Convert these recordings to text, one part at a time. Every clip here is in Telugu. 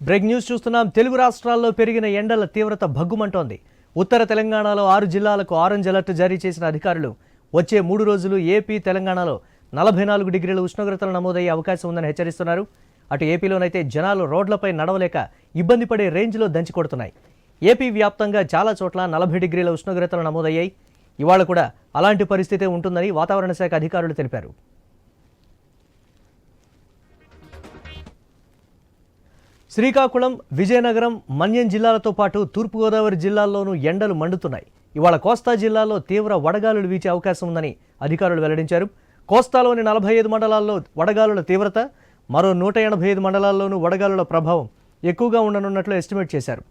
బ్రేక్ న్యూస్ చూస్తున్నాం. తెలుగు రాష్ట్రాల్లో పెరిగిన ఎండల తీవ్రత భగ్గుమంటోంది. ఉత్తర తెలంగాణలో 6 జిల్లాలకు ఆరెంజ్ అలర్ట్ జారీ చేసిన అధికారులు వచ్చే 3 రోజులు ఏపీ, తెలంగాణలో 44 డిగ్రీల ఉష్ణోగ్రతలు నమోదయ్యే అవకాశం ఉందని హెచ్చరిస్తున్నారు. అటు ఏపీలోనైతే జనాలు రోడ్లపై నడవలేక ఇబ్బంది పడే రేంజ్లో దంచి కొడుతున్నాయి. ఏపీ వ్యాప్తంగా చాలా చోట్ల 40 డిగ్రీల ఉష్ణోగ్రతలు నమోదయ్యాయి. ఇవాళ కూడా అలాంటి పరిస్థితే ఉంటుందని వాతావరణ శాఖ అధికారులు తెలిపారు. శ్రీకాకుళం, విజయనగరం, మన్యం జిల్లాలతో పాటు తూర్పుగోదావరి జిల్లాల్లోనూ ఎండలు మండుతున్నాయి. ఇవాళ కోస్తా జిల్లాలో తీవ్ర వడగాలులు వీచే అవకాశం ఉందని అధికారులు వెల్లడించారు. కోస్తాలోని 45 మండలాల్లో వడగాలుల తీవ్రత, మరో 185 మండలాల్లోనూ వడగాలుల ప్రభావం ఎక్కువగా ఉండనున్నట్లు ఎస్టిమేట్ చేశారు.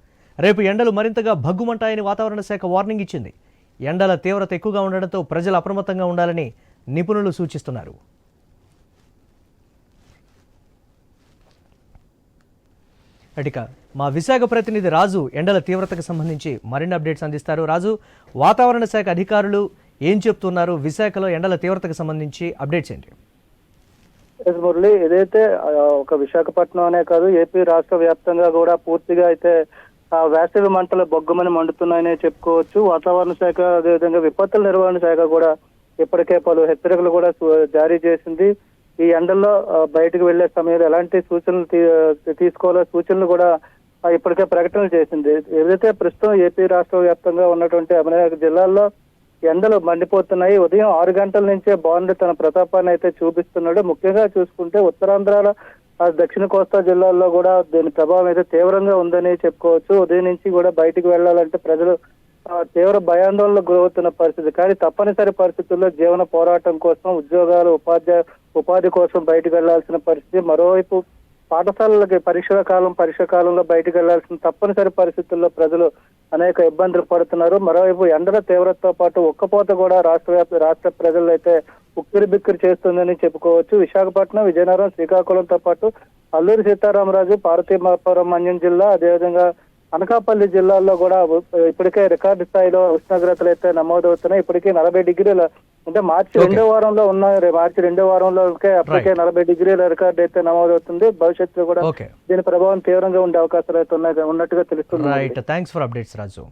రేపు ఎండలు మరింతగా భగ్గుమంటాయని వాతావరణ శాఖ వార్నింగ్ ఇచ్చింది. ఎండల తీవ్రత ఎక్కువగా ఉండడంతో ప్రజలు అప్రమత్తంగా ఉండాలని నిపుణులు సూచిస్తున్నారు. అటిక మా విశాఖ ప్రతినిధి రాజు ఎండల తీవ్రతకు సంబంధించి మరిన్ని అప్డేట్స్ అందిస్తారు. రాజు, వాతావరణ శాఖ అధికారులు ఏం చెప్తున్నారు? విశాఖలో ఎండల తీవ్రతకు సంబంధించి అప్డేట్స్ ఏంటి? మురళి, ఏదైతే ఒక విశాఖపట్నం అనే కాదు, ఏపీ రాష్ట్ర వ్యాప్తంగా కూడా పూర్తిగా అయితే వేసవి మంటలు బొగ్గుమని మండుతున్నాయనే చెప్పుకోవచ్చు. వాతావరణ శాఖ, అదేవిధంగా విపత్తుల నిర్వహణ శాఖ కూడా ఇప్పటికే పలు హెచ్చరికలు కూడా జారీ చేసింది. ఈ ఎండల్లో బయటకు వెళ్లే సమయంలో ఎలాంటి సూచనలు తీసుకోవాలో సూచనలు కూడా ఇప్పటికే ప్రకటనలు చేసింది. ఏదైతే ప్రస్తుతం ఏపీ రాష్ట్ర వ్యాప్తంగా ఉన్నటువంటి అనేక జిల్లాల్లో ఎండలు మండిపోతున్నాయి. ఉదయం 6 గంటల నుంచే బాండ్ తన ప్రతాపాన్ని అయితే చూపిస్తున్నాడు. ముఖ్యంగా చూసుకుంటే ఉత్తరాంధ్రాల దక్షిణ కోస్తా జిల్లాల్లో కూడా దీని ప్రభావం అయితే తీవ్రంగా ఉందని చెప్పుకోవచ్చు. ఉదయం నుంచి కూడా బయటికి వెళ్లాలంటే ప్రజలు తీవ్ర భయాందోళనకు గురవుతున్న పరిస్థితి. కానీ తప్పనిసరి పరిస్థితుల్లో జీవన పోరాటం కోసం, ఉద్యోగాలు, ఉపాధి కోసం బయటకు వెళ్లాల్సిన పరిస్థితి. మరోవైపు పాఠశాలలకి పరీక్ష కాలంలో బయటకు వెళ్లాల్సిన తప్పనిసరి పరిస్థితుల్లో ప్రజలు అనేక ఇబ్బందులు పడుతున్నారు. మరోవైపు ఎండల తీవ్రతతో పాటు ఉక్కపోత కూడా రాష్ట్ర ప్రజలు అయితే ఉక్కిరి బిక్కిరి చేస్తుందని చెప్పుకోవచ్చు. విశాఖపట్నం, విజయనగరం, శ్రీకాకుళంతో పాటు అల్లూరి సీతారామరాజు, పార్వతీపురం మన్యం జిల్లా, అదేవిధంగా అనకాపల్లి జిల్లాల్లో కూడా ఇప్పటికే రికార్డు స్థాయిలో ఉష్ణోగ్రతలు అయితే నమోదవుతున్నాయి. ఇప్పటికే 40 డిగ్రీల, అంటే మార్చి 2వ వారంలో మార్చి 2వ వారంలోకే అప్పటికే 40 డిగ్రీల రికార్డు అయితే నమోదవుతుంది. భవిష్యత్తులో కూడా దీని ప్రభావం తీవ్రంగా ఉండే అవకాశాలు అయితే ఉన్నట్టుగా తెలుస్తుంది. Right, thanks for updates Raju.